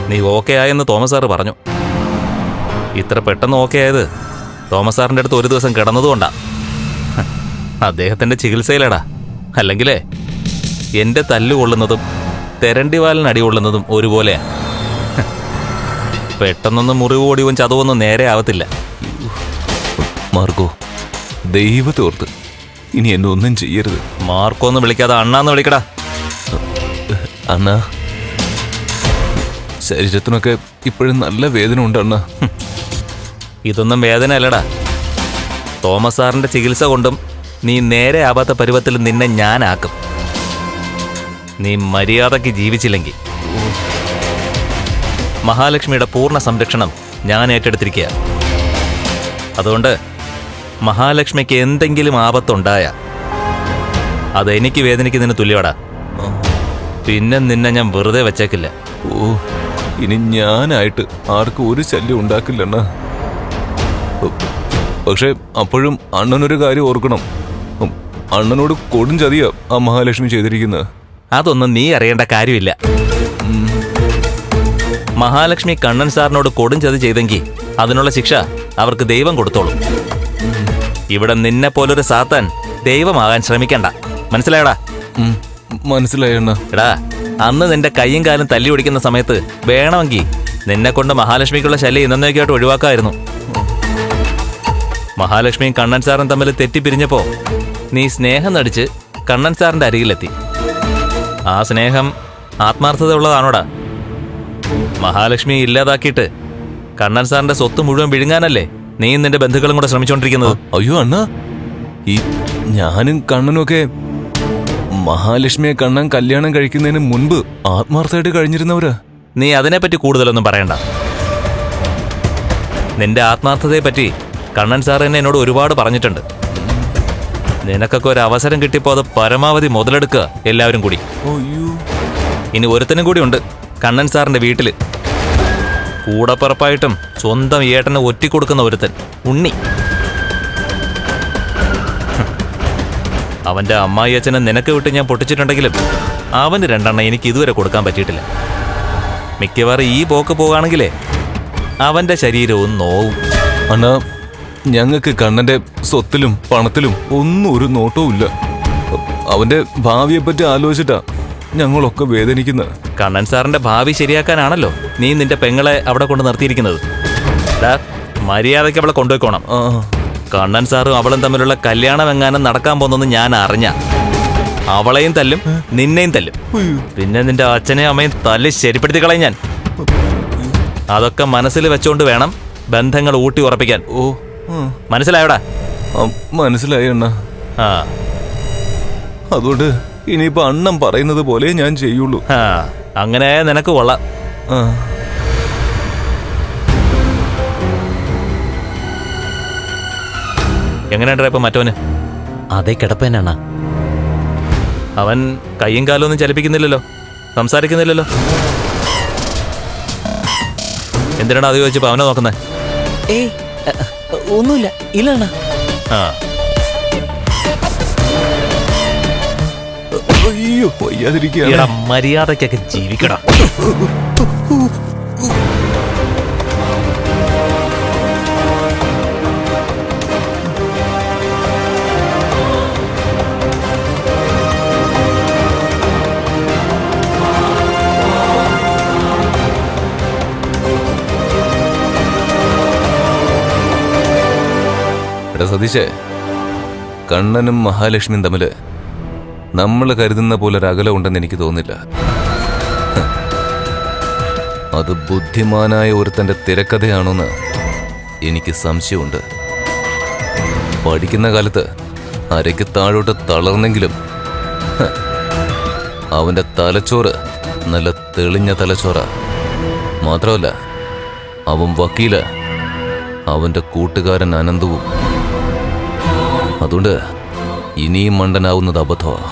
നീ ഓക്കെ ആയെന്ന് Thomas sir പറഞ്ഞു. ഇത്ര പെട്ടെന്ന് ഓക്കെ ആയത് തോമസ് സാറിൻ്റെ അടുത്ത് ഒരു ദിവസം കിടന്നതുകൊണ്ടാ. അദ്ദേഹത്തിൻ്റെ ചികിത്സയിലടാ. അല്ലെങ്കിലേ എൻ്റെ തല്ലുകൊള്ളുന്നതും തെരണ്ടിവാലിന് അടികൊള്ളുന്നതും ഒരുപോലെയാ. പെട്ടെന്നൊന്നും മുറിവ് ഓടിയും ചതവൊന്നും നേരെ ആവത്തില്ല. മാർക്കോ, ദൈവത്തോർത്ത് ഇനി എന്നെ ഒന്നും ചെയ്യരുത്. മാർക്കോ എന്ന് വിളിക്കാതെ അണ്ണാന്ന് വിളിക്കടാ. അണ്ണാ, ശരീരത്തിനൊക്കെ ഇപ്പോഴും നല്ല വേദന ഉണ്ട് അണ്ണാ. ഇതൊന്നും വേദന അല്ലടാ. തോമസ് സാറിൻ്റെ ചികിത്സ കൊണ്ടും നീ നേരെ ആവാത്ത പരുവത്തിൽ നിന്നെ ഞാനാക്കും. നീ മര്യാദയ്ക്ക് ജീവിച്ചില്ലെങ്കിൽ മഹാലക്ഷ്മിയുടെ പൂർണ്ണ സംരക്ഷണം ഞാൻ ഏറ്റെടുത്തിരിക്കുക. അതുകൊണ്ട് മഹാലക്ഷ്മിക്ക് എന്തെങ്കിലും ആപത്തുണ്ടായ അതെനിക്ക് വേദനിക്കുന്നതിന് തുല്യമാടാ. പിന്നെ നിന്നെ ഞാൻ വെറുതെ വെച്ചേക്കില്ല. ഓ, ഇനി ഞാനായിട്ട് ആർക്കും ഒരു ശല്യം ഉണ്ടാക്കില്ലണ്ണ. പക്ഷെ അപ്പോഴും അണ്ണനൊരു കാര്യം ഓർക്കണം. അണ്ണനോട് കൊടും ചതിയാ ആ മഹാലക്ഷ്മി ചെയ്തിരിക്കുന്നത്. അതൊന്നും നീ അറിയേണ്ട കാര്യമില്ല. മഹാലക്ഷ്മി കണ്ണൻ സാറിനോട് കൊടും ചതി ചെയ്തെങ്കിൽ അതിനുള്ള ശിക്ഷ അവർക്ക് ദൈവം കൊടുത്തോളും. ഇവിടെ നിന്നെ പോലൊരു സാത്താൻ ദൈവമാകാൻ ശ്രമിക്കണ്ട. മനസ്സിലായടാ? മനസ്സിലായണ്ണ. എടാ, അന്ന് നിന്റെ കയ്യും കാലും തല്ലി ഓടിക്കുന്ന സമയത്ത് വേണമെങ്കിൽ നിന്നെ കൊണ്ട് മഹാലക്ഷ്മിക്കുള്ള ശല്യം ഇന്നേക്കായിട്ട് ഒഴിവാക്കായിരുന്നു. മഹാലക്ഷ്മിയും കണ്ണൻ സാറും തമ്മിൽ തെറ്റിപ്പിരിഞ്ഞപ്പോ നീ സ്നേഹം നടിച്ച് കണ്ണൻ സാറിന്റെ അരികിലെത്തി. ആ സ്നേഹം ആത്മാർത്ഥത ഉള്ളതാണോടാ? മഹാലക്ഷ്മിയെ ഇല്ലാതാക്കിയിട്ട് കണ്ണൻ സാറിന്റെ സ്വത്ത് മുഴുവൻ വിഴുങ്ങാനല്ലേ നീ നിന്റെ ബന്ധുക്കളും കൂടെ ശ്രമിച്ചുകൊണ്ടിരിക്കുന്നത്? അയ്യോ അണ്ണ, ഈ ഞാനും കണ്ണനുമൊക്കെ മഹാലക്ഷ്മിയെ കണ്ണൻ കല്യാണം കഴിക്കുന്നതിന് മുൻപ് ആത്മാർത്ഥമായിട്ട് കഴിഞ്ഞിരുന്നവരാ. നീ അതിനെപ്പറ്റി കൂടുതലൊന്നും പറയണ്ട. നിന്റെ ആത്മാർത്ഥതയെപ്പറ്റി കണ്ണൻ സാർ എന്നെ എന്നോട് ഒരുപാട് പറഞ്ഞിട്ടുണ്ട്. നിനക്കൊക്കെ ഒരു അവസരം കിട്ടിയപ്പോൾ അത് പരമാവധി മുതലെടുക്കുക എല്ലാവരും കൂടി. ഇനി ഒരുത്തനും കൂടി ഉണ്ട് കണ്ണൻ സാറിന്റെ വീട്ടില്. കൂടപ്പറപ്പായിട്ടും സ്വന്തം ഏട്ടനെ ഒറ്റിക്കൊടുക്കുന്ന ഒരുത്തൻ, ഉണ്ണി. അവന്റെ അമ്മായി അച്ഛനെ നിനക്ക് വിട്ട് ഞാൻ പൊട്ടിച്ചിട്ടുണ്ടെങ്കിലും അവന് 2 എണ്ണം എനിക്ക് ഇതുവരെ കൊടുക്കാൻ പറ്റിയിട്ടില്ല. മിക്കവാറും ഈ പോക്ക് പോവുകയാണെങ്കിലേ അവന്റെ ശരീരവും നോവും. അണ്ണാ, ഞങ്ങൾക്ക് കണ്ണന്റെ സ്വത്തിലും പണത്തിലും ഒന്നും ഒരു നോട്ടവും ഇല്ല. അവന്റെ ഭാവിയെപ്പറ്റി ആലോചിച്ചിട്ടാ ഞങ്ങളൊക്കെ വേദനിക്കുന്നത്. കണ്ണൻ സാറിന്റെ ഭാവി ശരിയാക്കാനാണല്ലോ നീ നിന്റെ പെങ്ങളെ അവിടെ കൊണ്ട് നിർത്തിയിരിക്കുന്നത്. മര്യാദയ്ക്ക് അവളെ കൊണ്ടുപോയിക്കോണം. കണ്ണൻ സാറും അവളും തമ്മിലുള്ള കല്യാണം എങ്ങാനും നടക്കാൻ പോകുന്നെന്ന് ഞാൻ അറിഞ്ഞ അവളെയും തല്ലും നിന്നെയും തല്ലും. പിന്നെ നിന്റെ അച്ഛനെയും അമ്മയും തല്ലി ശരിപ്പെടുത്തി കളയും ഞാൻ. അതൊക്കെ മനസ്സിൽ വെച്ചോണ്ട് വേണം ബന്ധങ്ങൾ ഊട്ടി ഉറപ്പിക്കാൻ. മനസ്സിലായോടാ? മനസ്സിലായി അണ്ണ. അതുകൊണ്ട് ഇനിയിപ്പോ അണ്ണൻ പറയുന്നത് പോലെ ഞാൻ ചെയ്യുള്ളൂ. അങ്ങനെ നിനക്ക് കൊള്ളാം. എങ്ങനെയാ ഇപ്പൊ മറ്റവന്? അതേ കിടപ്പേനാണ്. അവൻ കയ്യും കാലും ഒന്നും ചലിപ്പിക്കുന്നില്ലല്ലോ, സംസാരിക്കുന്നില്ലല്ലോ. എന്തിനാണ് അത് ചോദിച്ചപ്പോ അവനെ നോക്കുന്നേ? ഏയ് ഒന്നുമില്ല. ഇല്ലണ്ണ. അയ്യോ, വയ്യാതിരിക്കുക. മര്യാദക്കൊക്കെ ജീവിക്കടാ. സതീശേ, കണ്ണനും മഹാലക്ഷ്മിയും തമ്മില് നമ്മൾ കരുതുന്ന പോലെ ഒരു അകലം ഉണ്ടെന്ന് എനിക്ക് തോന്നില്ല. അത് ബുദ്ധിമാനായ ഒരുത്തന്റെ തിരക്കഥയാണോന്ന് എനിക്ക് സംശയമുണ്ട്. പഠിക്കുന്ന കാലത്ത് അരയ്ക്ക് താഴോട്ട് തളർന്നെങ്കിലും അവന്റെ തലച്ചോറ് നല്ല തെളിഞ്ഞ തലച്ചോറ. മാത്രമല്ല, അവൻ വക്കീല, അവന്റെ കൂട്ടുകാരൻ അനന്തവും. അതുകൊണ്ട് ഇനിയും മണ്ടനാവുന്നത് അബദ്ധമാണ്.